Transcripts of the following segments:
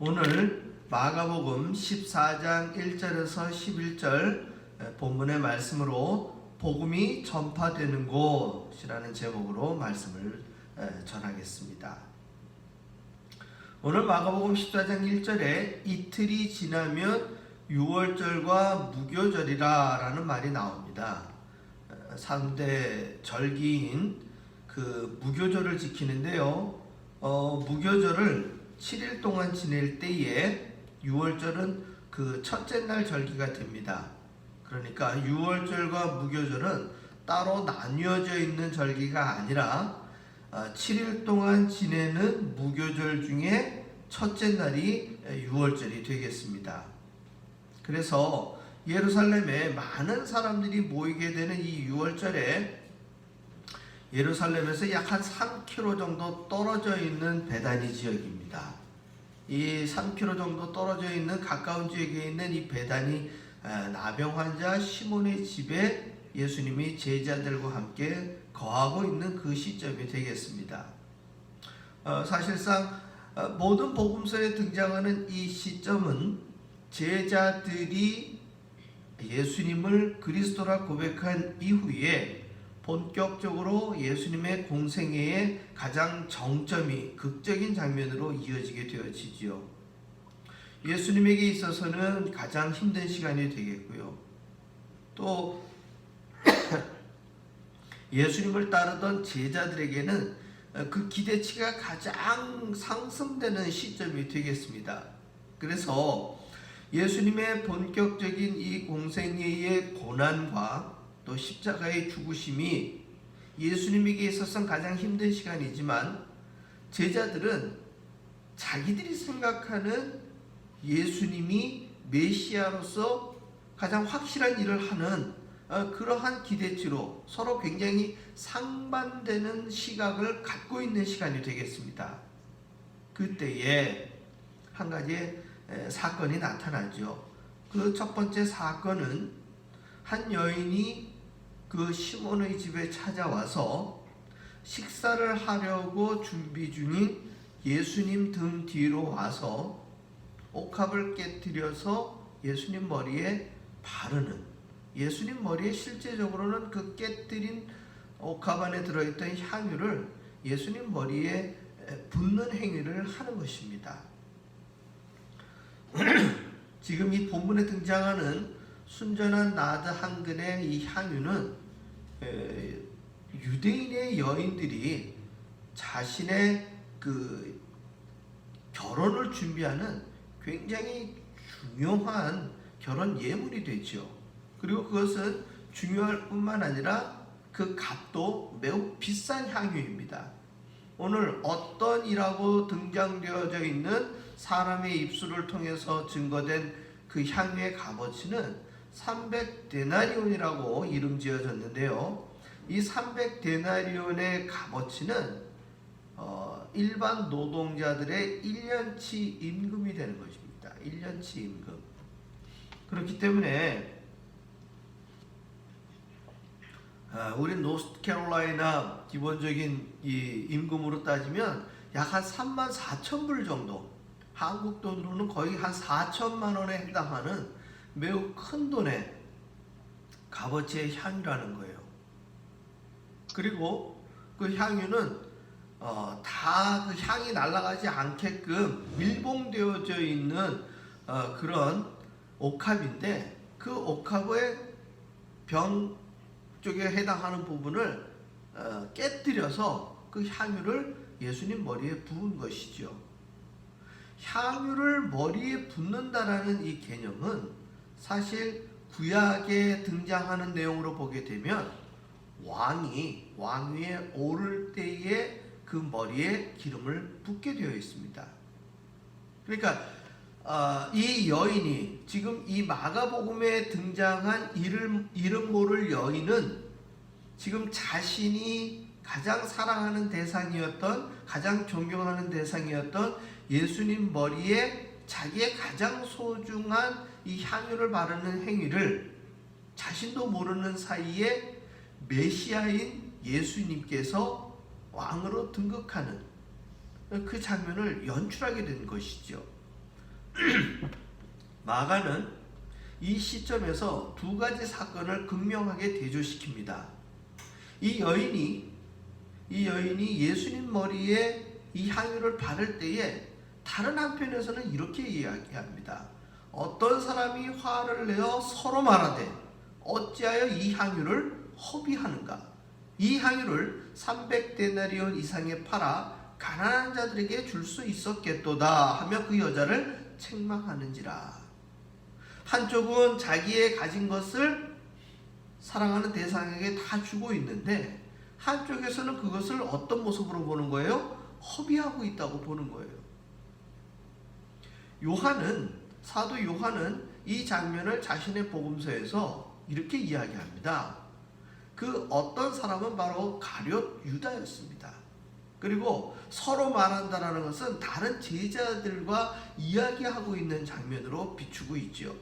오늘 마가복음 14장 1절에서 11절 본문의 말씀으로 복음이 전파되는 곳이라는 제목으로 말씀을 전하겠습니다. 오늘 마가복음 14장 1절에 이틀이 지나면 유월절과 무교절이라 라는 말이 나옵니다. 3대 절기인 그 무교절을 지키는데요. 무교절을 7일 동안 지낼 때에 유월절은 그 첫째 날 절기가 됩니다. 그러니까 유월절과 무교절은 따로 나뉘어져 있는 절기가 아니라 7일 동안 지내는 무교절 중에 첫째 날이 유월절이 되겠습니다. 그래서 예루살렘에 많은 사람들이 모이게 되는 이 유월절에 예루살렘에서 약 한 3km 정도 떨어져 있는 베다니 지역입니다. 이 3km 정도 떨어져 있는 가까운 지역에 있는 이 베다니 나병 환자 시몬의 집에 예수님이 제자들과 함께 거하고 있는 그 시점이 되겠습니다. 사실상 모든 복음서에 등장하는 이 시점은 제자들이 예수님을 그리스도라 고백한 이후에 본격적으로 예수님의 공생애의 가장 정점이 극적인 장면으로 이어지게 되어지지요. 예수님에게 있어서는 가장 힘든 시간이 되겠고요. 또 예수님을 따르던 제자들에게는 그 기대치가 가장 상승되는 시점이 되겠습니다. 그래서 예수님의 본격적인 이 공생애의 고난과 또 십자가의 죽으심이 예수님에게 있어서는 가장 힘든 시간이지만 제자들은 자기들이 생각하는 예수님이 메시아로서 가장 확실한 일을 하는 그러한 기대치로 서로 굉장히 상반되는 시각을 갖고 있는 시간이 되겠습니다. 그때에 한 가지의 사건이 나타나죠. 그 첫 번째 사건은 한 여인이 그 시몬의 집에 찾아와서 식사를 하려고 준비 중인 예수님 등 뒤로 와서 옥합을 깨뜨려서 예수님 머리에 바르는, 예수님 머리에 실제적으로는 그 깨뜨린 옥합 안에 들어있던 향유를 예수님 머리에 붓는 행위를 하는 것입니다. 지금 이 본문에 등장하는 순전한 나드 한 근의 이 향유는 유대인의 여인들이 자신의 그 결혼을 준비하는 굉장히 중요한 결혼 예물이 되죠. 그리고 그것은 중요할 뿐만 아니라 그 값도 매우 비싼 향유입니다. 오늘 어떤 이라고 등장되어져 있는 사람의 입술을 통해서 증거된 그 향유의 값어치는 300데나리온이라고 이름 지어졌는데요. 이 300데나리온의 값어치는 일반 노동자들의 1년치 임금이 되는 것입니다. 1년치 임금. 그렇기 때문에 우리 노스캐롤라이나 기본적인 이 임금으로 따지면 약 한 34,000불 정도, 한국 돈으로는 거의 한 4천만 원에 해당하는 매우 큰 돈의 값어치의 향유라는 거예요. 그리고 그 향유는 다 그 향이 날아가지 않게끔 밀봉되어져 있는 그런 옥합인데, 그 옥합의 병 쪽에 해당하는 부분을 깨뜨려서 그 향유를 예수님 머리에 부은 것이죠. 향유를 머리에 붓는다라는 이 개념은 사실 구약에 등장하는 내용으로 보게 되면 왕이 왕 위에 오를 때에 그 머리에 기름을 붓게 되어 있습니다. 그러니까 이 여인이, 지금 이 마가복음에 등장한 이름 모를 여인은 지금 자신이 가장 사랑하는 대상이었던, 가장 존경하는 대상이었던 예수님 머리에 자기의 가장 소중한 이 향유를 바르는 행위를 자신도 모르는 사이에 메시아인 예수님께서 왕으로 등극하는 그 장면을 연출하게 된 것이죠. 마가는 이 시점에서 두 가지 사건을 극명하게 대조시킵니다. 이 여인이 예수님 머리에 이 향유를 바를 때에 다른 한편에서는 이렇게 이야기합니다. 어떤 사람이 화를 내어 서로 말하되 어찌하여 이 향유를 허비하는가? 이 향유를 300데나리온 이상에 팔아 가난한 자들에게 줄 수 있었겠도다 하며 그 여자를 책망하는지라. 한쪽은 자기의 가진 것을 사랑하는 대상에게 다 주고 있는데 한쪽에서는 그것을 어떤 모습으로 보는 거예요? 허비하고 있다고 보는 거예요. 사도 요한은 이 장면을 자신의 복음서에서 이렇게 이야기합니다. 그 어떤 사람은 바로 가룟 유다였습니다. 그리고 서로 말한다라는 것은 다른 제자들과 이야기하고 있는 장면으로 비추고 있죠.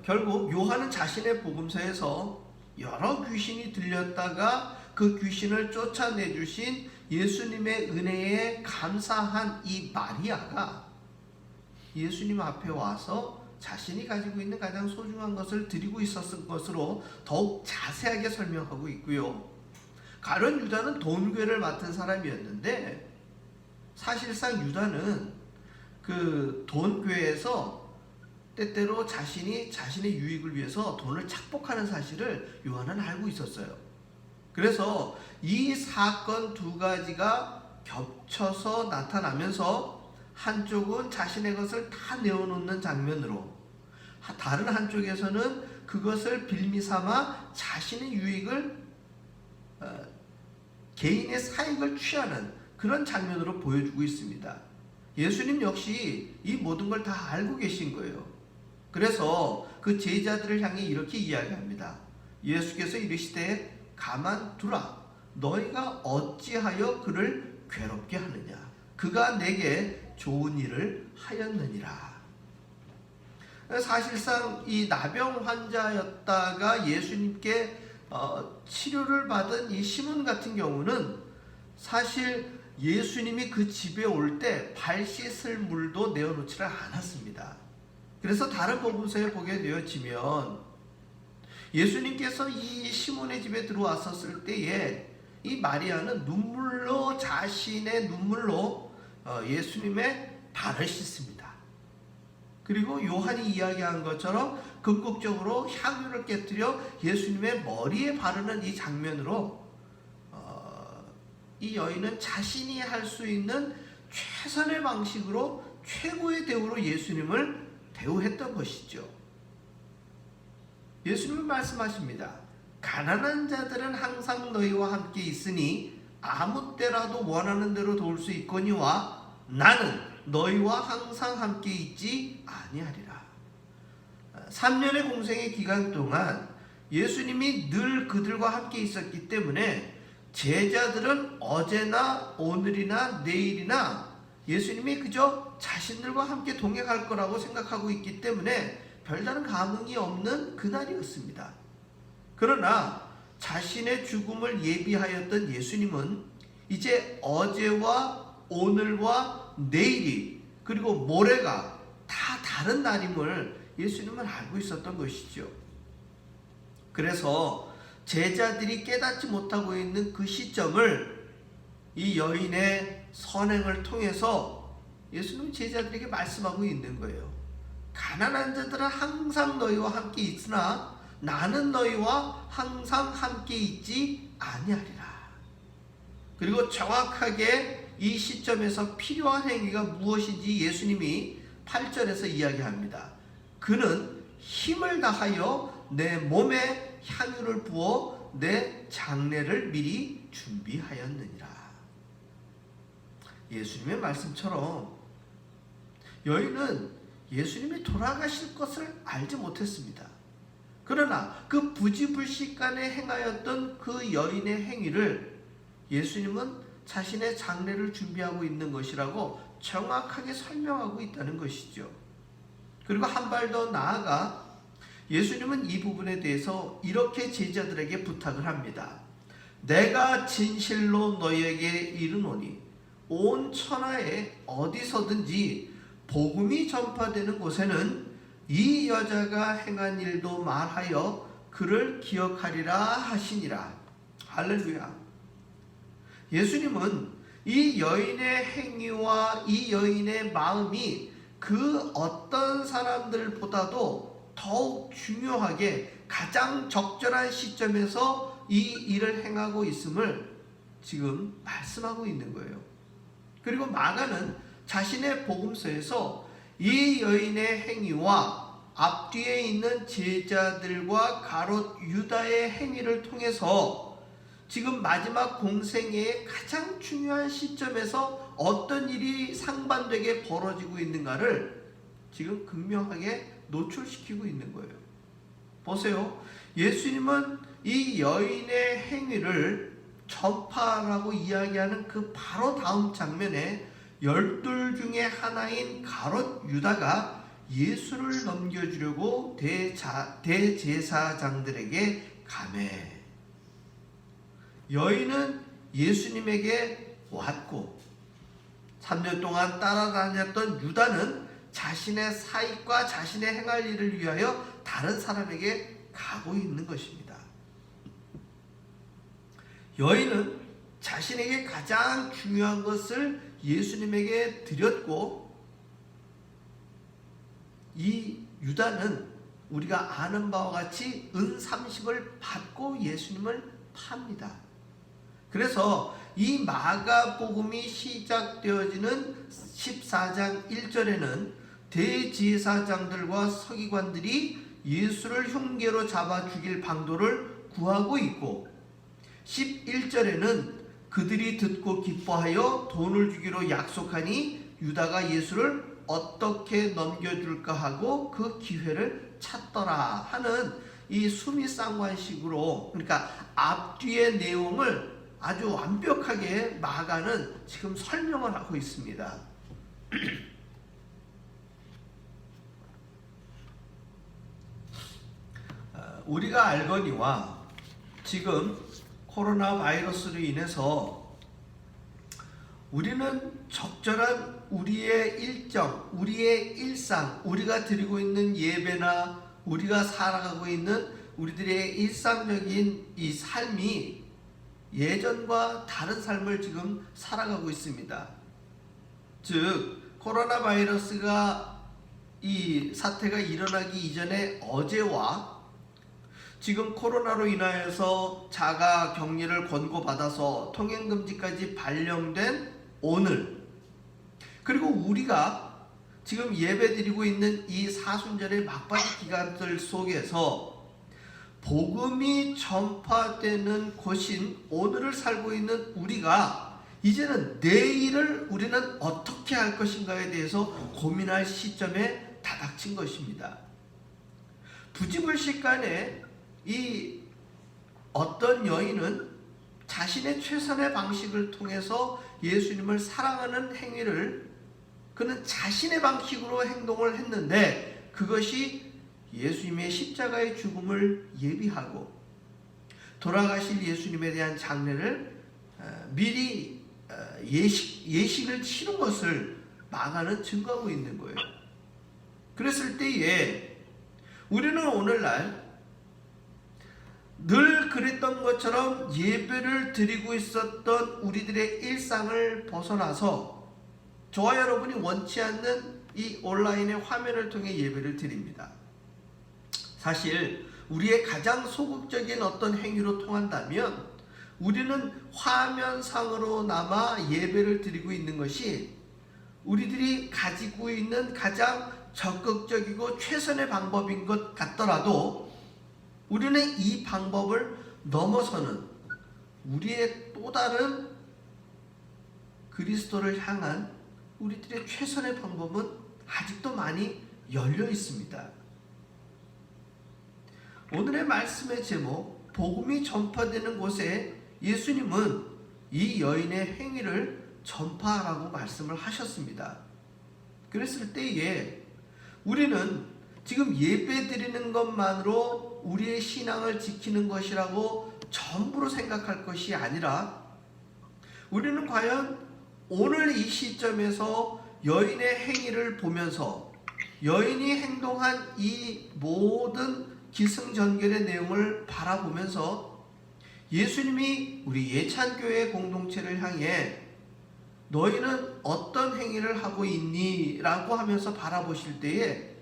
결국 요한은 자신의 복음서에서 여러 귀신이 들렸다가 그 귀신을 쫓아내주신 예수님의 은혜에 감사한 이 마리아가 예수님 앞에 와서 자신이 가지고 있는 가장 소중한 것을 드리고 있었을 것으로 더욱 자세하게 설명하고 있고요. 가룟 유다는 돈괴를 맡은 사람이었는데 사실상 유다는 그 돈괴에서 때때로 자신의 유익을 위해서 돈을 착복하는 사실을 요한은 알고 있었어요. 그래서 이 사건 두 가지가 겹쳐서 나타나면서 한쪽은 자신의 것을 다 내어놓는 장면으로 다른 한쪽에서는 그것을 빌미삼아 자신의 유익을 개인의 사익을 취하는 그런 장면으로 보여주고 있습니다. 예수님 역시 이 모든 걸 다 알고 계신 거예요. 그래서 그 제자들을 향해 이렇게 이야기합니다. 예수께서 이르시되 가만두라. 너희가 어찌하여 그를 괴롭게 하느냐. 그가 내게 좋은 일을 하였느니라. 사실상 이 나병 환자였다가 예수님께 치료를 받은 이 시몬 같은 경우는 사실 예수님이 그 집에 올 때 발 씻을 물도 내어놓지를 않았습니다. 그래서 다른 복음서에 보게 되어지면 예수님께서 이 시몬의 집에 들어왔었을 때에 이 마리아는 자신의 눈물로 예수님의 발을 씻습니다. 그리고 요한이 이야기한 것처럼 극극적으로 향유를 깨뜨려 예수님의 머리에 바르는 이 장면으로 이 여인은 자신이 할 수 있는 최선의 방식으로 최고의 대우로 예수님을 대우했던 것이죠. 예수님은 말씀하십니다. 가난한 자들은 항상 너희와 함께 있으니 아무 때라도 원하는 대로 도울 수 있거니와 나는 너희와 항상 함께 있지 아니하리라. 3년의 공생의 기간 동안 예수님이 늘 그들과 함께 있었기 때문에 제자들은 어제나 오늘이나 내일이나 예수님이 그저 자신들과 함께 동행할 거라고 생각하고 있기 때문에 별다른 감흥이 없는 그날이었습니다. 그러나 자신의 죽음을 예비하였던 예수님은 이제 어제와 오늘과 내일이 그리고 모레가 다 다른 날임을 예수님은 알고 있었던 것이죠. 그래서 제자들이 깨닫지 못하고 있는 그 시점을 이 여인의 선행을 통해서 예수님은 제자들에게 말씀하고 있는 거예요. 가난한 자들은 항상 너희와 함께 있으나 나는 너희와 항상 함께 있지 아니하리라. 그리고 정확하게 이 시점에서 필요한 행위가 무엇인지 예수님이 8절에서 이야기합니다. 그는 힘을 다하여 내 몸에 향유를 부어 내 장례를 미리 준비하였느니라. 예수님의 말씀처럼 여인은 예수님이 돌아가실 것을 알지 못했습니다. 그러나 그 부지불식간에 행하였던 그 여인의 행위를 예수님은 자신의 장례를 준비하고 있는 것이라고 정확하게 설명하고 있다는 것이죠. 그리고 한 발 더 나아가 예수님은 이 부분에 대해서 이렇게 제자들에게 부탁을 합니다. 내가 진실로 너희에게 이르노니 온 천하에 어디서든지 복음이 전파되는 곳에는 이 여자가 행한 일도 말하여 그를 기억하리라 하시니라. 할렐루야. 예수님은 이 여인의 행위와 이 여인의 마음이 그 어떤 사람들보다도 더욱 중요하게 가장 적절한 시점에서 이 일을 행하고 있음을 지금 말씀하고 있는 거예요. 그리고 마가는 자신의 복음서에서 이 여인의 행위와 앞뒤에 있는 제자들과 가롯 유다의 행위를 통해서 지금 마지막 공생애의 가장 중요한 시점에서 어떤 일이 상반되게 벌어지고 있는가를 지금 극명하게 노출시키고 있는 거예요. 보세요. 예수님은 이 여인의 행위를 전파라고 이야기하는 그 바로 다음 장면에 12 중에 하나인 가롯 유다가 예수를 넘겨주려고 대제사장들에게 가매. 여인은 예수님에게 왔고 3년 동안 따라다녔던 유다는 자신의 사익과 자신의 행할 일을 위하여 다른 사람에게 가고 있는 것입니다. 여인은 자신에게 가장 중요한 것을 예수님에게 드렸고, 이 유다는 우리가 아는 바와 같이 은 30을 받고 예수님을 팝니다. 그래서 이 마가복음이 시작되어지는 14장 1절에는 대제사장들과 서기관들이 예수를 흉계로 잡아 죽일 방도를 구하고 있고, 11절에는 그들이 듣고 기뻐하여 돈을 주기로 약속하니 유다가 예수를 어떻게 넘겨줄까 하고 그 기회를 찾더라 하는 이 수미상관식으로, 그러니까 앞뒤의 내용을 아주 완벽하게 마가는 지금 설명을 하고 있습니다. 우리가 알거니와 지금 코로나 바이러스로 인해서 우리는 적절한 우리의 일정, 우리의 일상, 우리가 드리고 있는 예배나 우리가 살아가고 있는 우리들의 일상적인 이 삶이 예전과 다른 삶을 지금 살아가고 있습니다. 즉 코로나 바이러스가 이 사태가 일어나기 이전에 어제와 지금 코로나로 인하여서 자가 격리를 권고받아서 통행금지까지 발령된 오늘, 그리고 우리가 지금 예배드리고 있는 이 사순절의 막바지 기간들 속에서 복음이 전파되는 곳인 오늘을 살고 있는 우리가 이제는 내일을 우리는 어떻게 할 것인가에 대해서 고민할 시점에 다닥친 것입니다. 부지불식간에 이 어떤 여인은 자신의 최선의 방식을 통해서 예수님을 사랑하는 행위를 그는 자신의 방식으로 행동을 했는데, 그것이 예수님의 십자가의 죽음을 예비하고 돌아가실 예수님에 대한 장례를 미리 예식을 치른 것을 마가는 증거하고 있는 거예요. 그랬을 때에 우리는 오늘날 늘 그랬던 것처럼 예배를 드리고 있었던 우리들의 일상을 벗어나서 저와 여러분이 원치 않는 이 온라인의 화면을 통해 예배를 드립니다. 사실 우리의 가장 소극적인 어떤 행위로 통한다면 우리는 화면상으로나마 예배를 드리고 있는 것이 우리들이 가지고 있는 가장 적극적이고 최선의 방법인 것 같더라도, 우리는 이 방법을 넘어서는 우리의 또 다른 그리스도를 향한 우리들의 최선의 방법은 아직도 많이 열려 있습니다. 오늘의 말씀의 제목, 복음이 전파되는 곳에 예수님은 이 여인의 행위를 전파하라고 말씀을 하셨습니다. 그랬을 때에 우리는 지금 예배 드리는 것만으로 우리의 신앙을 지키는 것이라고 전부로 생각할 것이 아니라, 우리는 과연 오늘 이 시점에서 여인의 행위를 보면서 여인이 행동한 이 모든 기승전결의 내용을 바라보면서 예수님이 우리 예찬교회 공동체를 향해 너희는 어떤 행위를 하고 있니? 라고 하면서 바라보실 때에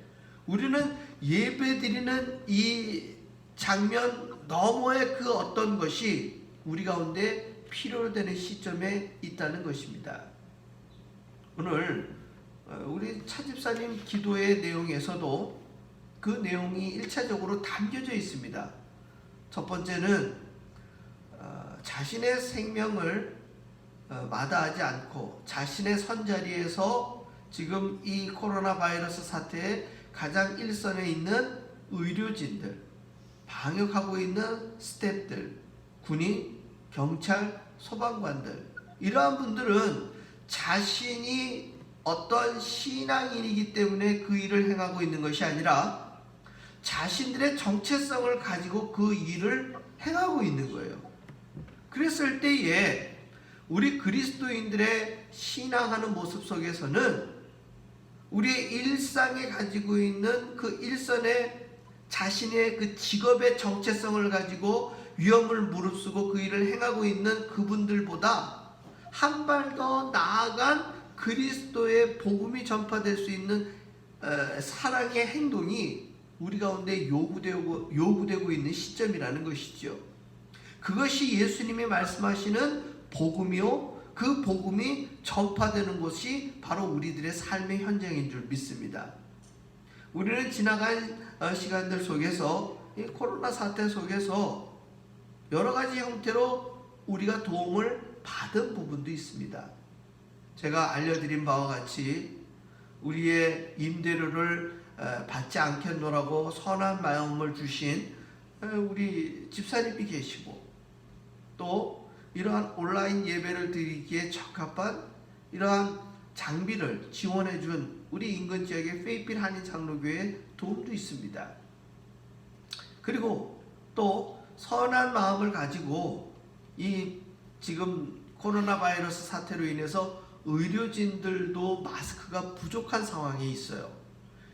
우리는 예배드리는 이 장면 너머의 그 어떤 것이 우리 가운데 필요로 되는 시점에 있다는 것입니다. 오늘 우리 차집사님 기도의 내용에서도 그 내용이 1차적으로 담겨져 있습니다. 첫 번째는 자신의 생명을 마다하지 않고 자신의 선자리에서 지금 이 코로나 바이러스 사태에 가장 일선에 있는 의료진들, 방역하고 있는 스태프들, 군인, 경찰, 소방관들, 이러한 분들은 자신이 어떤 신앙인이기 때문에 그 일을 행하고 있는 것이 아니라 자신들의 정체성을 가지고 그 일을 행하고 있는 거예요. 그랬을 때에 우리 그리스도인들의 신앙하는 모습 속에서는 우리의 일상에 가지고 있는 그 일선의 자신의 그 직업의 정체성을 가지고 위험을 무릅쓰고 그 일을 행하고 있는 그분들보다 한 발 더 나아간 그리스도의 복음이 전파될 수 있는 사랑의 행동이 우리 가운데 요구되고 있는 시점이라는 것이죠. 그것이 예수님이 말씀하시는 복음이요, 그 복음이 전파되는 것이 바로 우리들의 삶의 현장인 줄 믿습니다. 우리는 지나간 시간들 속에서 이 코로나 사태 속에서 여러 가지 형태로 우리가 도움을 받은 부분도 있습니다. 제가 알려드린 바와 같이 우리의 임대료를 받지 않겠노라고 선한 마음을 주신 우리 집사님이 계시고, 또 이러한 온라인 예배를 드리기에 적합한 이러한 장비를 지원해 준 우리 인근 지역의 페이필 한인 장로교회 도움도 있습니다. 그리고 또 선한 마음을 가지고 이 지금 코로나 바이러스 사태로 인해서 의료진들도 마스크가 부족한 상황에 있어요.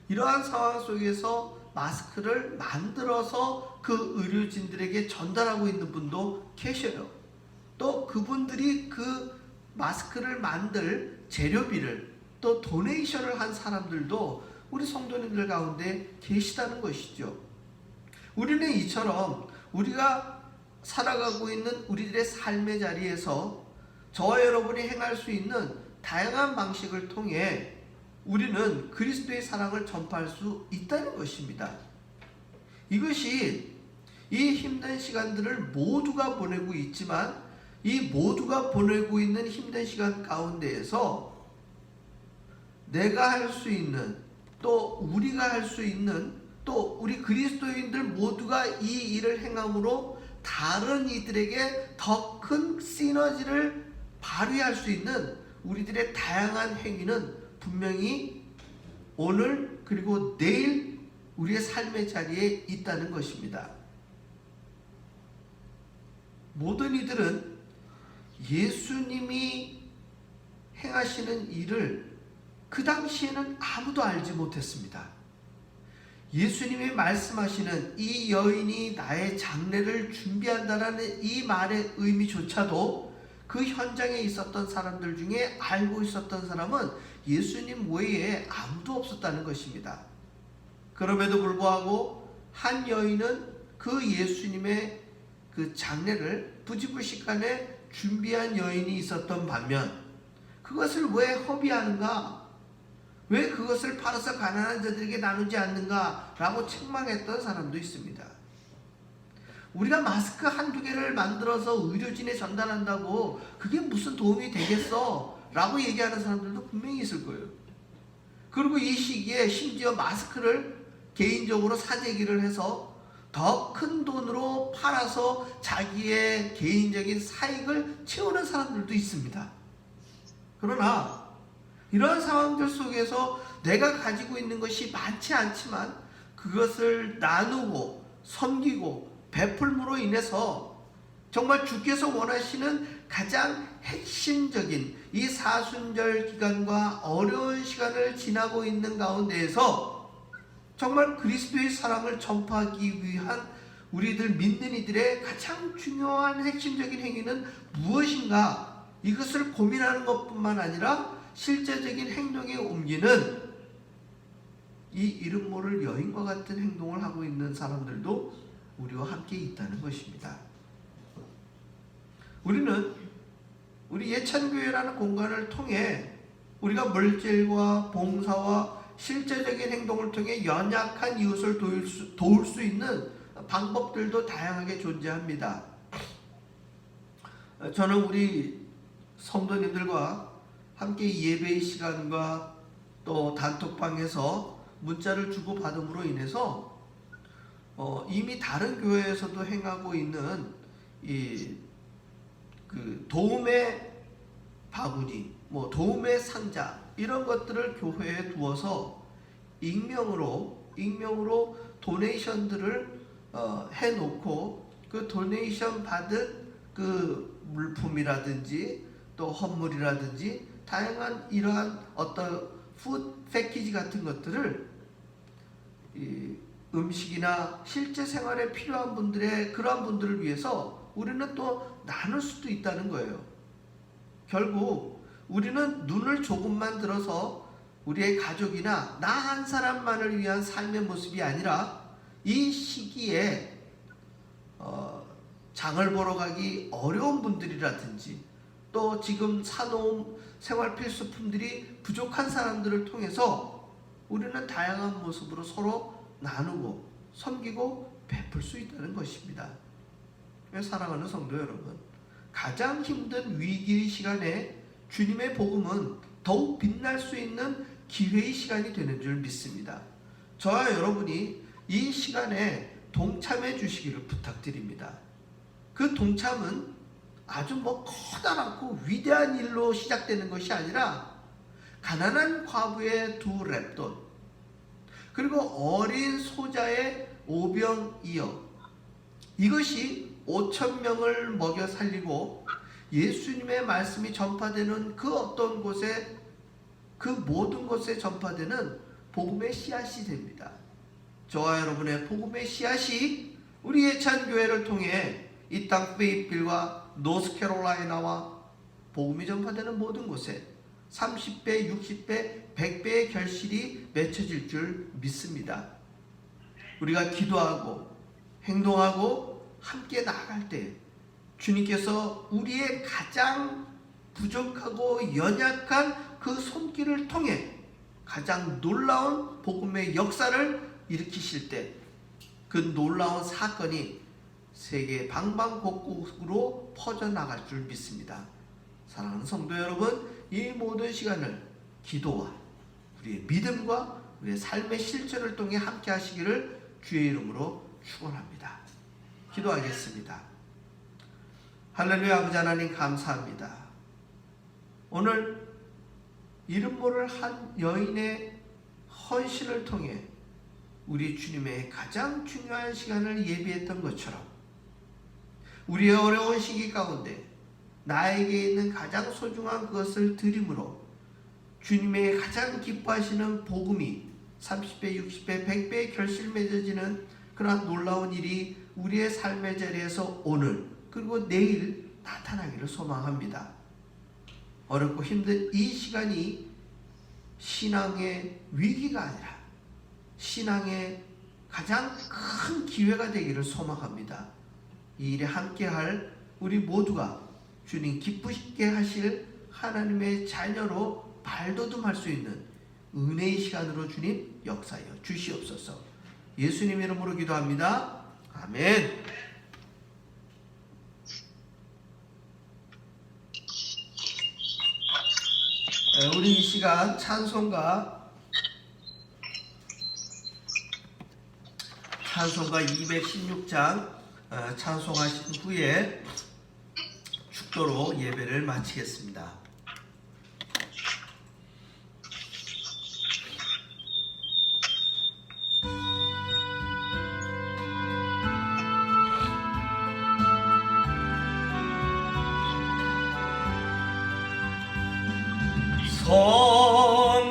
이러한 상황 속에서 마스크를 만들어서 그 의료진들에게 전달하고 있는 분도 계셔요. 또 그분들이 그 마스크를 만들 재료비를 또 도네이션을 한 사람들도 우리 성도님들 가운데 계시다는 것이죠. 우리는 이처럼 우리가 살아가고 있는 우리들의 삶의 자리에서 저와 여러분이 행할 수 있는 다양한 방식을 통해 우리는 그리스도의 사랑을 전파할 수 있다는 것입니다. 이것이 이 힘든 시간들을 모두가 보내고 있지만 이 모두가 보내고 있는 힘든 시간 가운데에서 내가 할 수 있는, 또 우리가 할 수 있는, 또 우리 그리스도인들 모두가 이 일을 행함으로 다른 이들에게 더 큰 시너지를 발휘할 수 있는 우리들의 다양한 행위는 분명히 오늘 그리고 내일 우리의 삶의 자리에 있다는 것입니다. 모든 이들은 예수님이 행하시는 일을 그 당시에는 아무도 알지 못했습니다. 예수님이 말씀하시는 이 여인이 나의 장례를 준비한다라는 이 말의 의미조차도 그 현장에 있었던 사람들 중에 알고 있었던 사람은 예수님 외에 아무도 없었다는 것입니다. 그럼에도 불구하고 한 여인은 그 예수님의 그 장례를 부지불식간에 준비한 여인이 있었던 반면 그것을 왜 허비하는가? 왜 그것을 팔아서 가난한 자들에게 나누지 않는가? 라고 책망했던 사람도 있습니다. 우리가 마스크 한두 개를 만들어서 의료진에 전달한다고 그게 무슨 도움이 되겠어? 라고 얘기하는 사람들도 분명히 있을 거예요. 그리고 이 시기에 심지어 마스크를 개인적으로 사재기를 해서 더 큰 돈으로 팔아서 자기의 개인적인 사익을 채우는 사람들도 있습니다. 그러나 이런 상황들 속에서 내가 가지고 있는 것이 많지 않지만 그것을 나누고 섬기고 베풀므로 인해서 정말 주께서 원하시는 가장 핵심적인 이 사순절 기간과 어려운 시간을 지나고 있는 가운데에서 정말 그리스도의 사랑을 전파하기 위한 우리들 믿는 이들의 가장 중요한 핵심적인 행위는 무엇인가? 이것을 고민하는 것뿐만 아니라 실제적인 행동에 옮기는 이 이름 모를 여인과 같은 행동을 하고 있는 사람들도 우리와 함께 있다는 것입니다. 우리는 우리 예찬교회라는 공간을 통해 우리가 물질과 봉사와 실제적인 행동을 통해 연약한 이웃을 도울 수 있는 방법들도 다양하게 존재합니다. 저는 우리 성도님들과 함께 예배의 시간과 또 단톡방에서 문자를 주고받음으로 인해서 이미 다른 교회에서도 행하고 있는 그 도움의 바구니, 도움의 상자 이런 것들을 교회에 두어서 익명으로 도네이션들을 해놓고 그 도네이션 받은 그 물품이라든지 또 헌물이라든지 다양한 이러한 어떤 푸드 패키지 같은 것들을 음식이나 실제 생활에 필요한 그러한 분들을 위해서 우리는 또 나눌 수도 있다는 거예요. 결국 우리는 눈을 조금만 들어서 우리의 가족이나 나 한 사람만을 위한 삶의 모습이 아니라 이 시기에 장을 보러 가기 어려운 분들이라든지 또 지금 사놓은 생활 필수품들이 부족한 사람들을 통해서 우리는 다양한 모습으로 서로 나누고 섬기고 베풀 수 있다는 것입니다. 사랑하는 성도 여러분, 가장 힘든 위기의 시간에 주님의 복음은 더욱 빛날 수 있는 기회의 시간이 되는 줄 믿습니다. 저와 여러분이 이 시간에 동참해 주시기를 부탁드립니다. 그 동참은 아주 커다랗고 위대한 일로 시작되는 것이 아니라 가난한 과부의 2렙돈 그리고 어린 소자의 5병2억 이것이 5,000명을 먹여 살리고 예수님의 말씀이 전파되는 그 어떤 곳에 그 모든 곳에 전파되는 복음의 씨앗이 됩니다. 저와 여러분의 복음의 씨앗이 우리 예찬교회를 통해 이 땅 페이필과 노스캐롤라이나와 복음이 전파되는 모든 곳에 30배, 60배, 100배의 결실이 맺혀질 줄 믿습니다. 우리가 기도하고 행동하고 함께 나아갈 때 주님께서 우리의 가장 부족하고 연약한 그 손길을 통해 가장 놀라운 복음의 역사를 일으키실 때 그 놀라운 사건이 세계 방방곡곡으로 퍼져나갈 줄 믿습니다. 사랑하는 성도 여러분, 이 모든 시간을 기도와 우리의 믿음과 우리의 삶의 실천을 통해 함께 하시기를 주의 이름으로 축원합니다. 기도하겠습니다. 할렐루야. 아버지 하나님 감사합니다. 오늘 이름 모를 한 여인의 헌신을 통해 우리 주님의 가장 중요한 시간을 예비했던 것처럼 우리의 어려운 시기 가운데 나에게 있는 가장 소중한 그것을 드림으로 주님의 가장 기뻐하시는 복음이 30배, 60배, 100배의 결실 맺어지는 그러한 놀라운 일이 우리의 삶의 자리에서 오늘 그리고 내일 나타나기를 소망합니다. 어렵고 힘든 이 시간이 신앙의 위기가 아니라 신앙의 가장 큰 기회가 되기를 소망합니다. 이 일에 함께할 우리 모두가 주님 기쁘시게 하실 하나님의 자녀로 발돋움할 수 있는 은혜의 시간으로 주님 역사하여 주시옵소서. 예수님 이름으로 기도합니다. 아멘. 우리 이 시간 찬송가 216장 찬송하신 후에 축도로 예배를 마치겠습니다.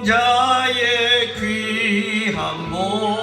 성자의 귀한 몸